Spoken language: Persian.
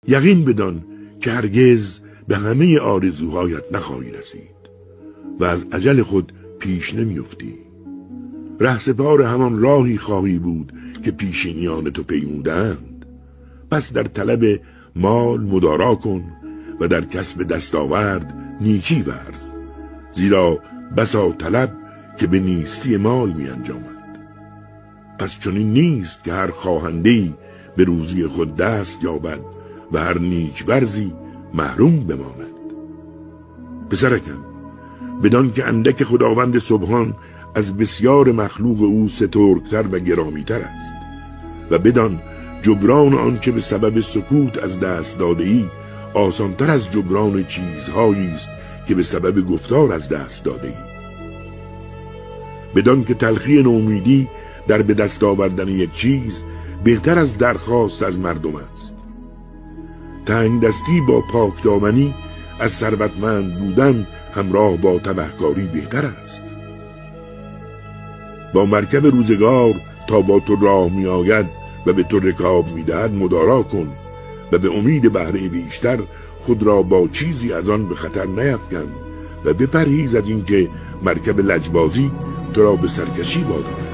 یقین بدان که هرگز به همه آرزوهایت نخواهی رسید و از اجل خود پیش نمی‌افتی. رهسپار همان راهی خواهی بود که پیشینیان تو پیمودند. پس در طلب مال مدارا کن و در کسب دستاورد نیکی ورز، زیرا بسا طلب که به نیستی مال می انجامد. پس چنین نیست که هر خواهنده‌ای به روزی خود دست یابد و هر نیک ورزی محروم بماند. پسرکم، بدان که اندک خداوند سبحان از بسیار مخلوق او سترگتر و گرامیتر است و بدان جبران آنچه به سبب سکوت از دست داده‌ای آسانتر از جبران چیزهایی است که به سبب گفتار از دست داده‌ای. بدان که تلخی نومیدی در به دست آوردن یک چیز بهتر از درخواست از مردم است. تنگ دستی با پاکدامنی از ثروتمند بودن همراه با تبهکاری بهتر است. با مرکب روزگار تا با تو راه می آید و به تو رکاب می دهد مدارا کن و به امید بهره بیشتر خود را با چیزی از آن به خطر نیفکن و بپرهیز از اینکه مرکب لجبازی تو را به سرکشی وادارد.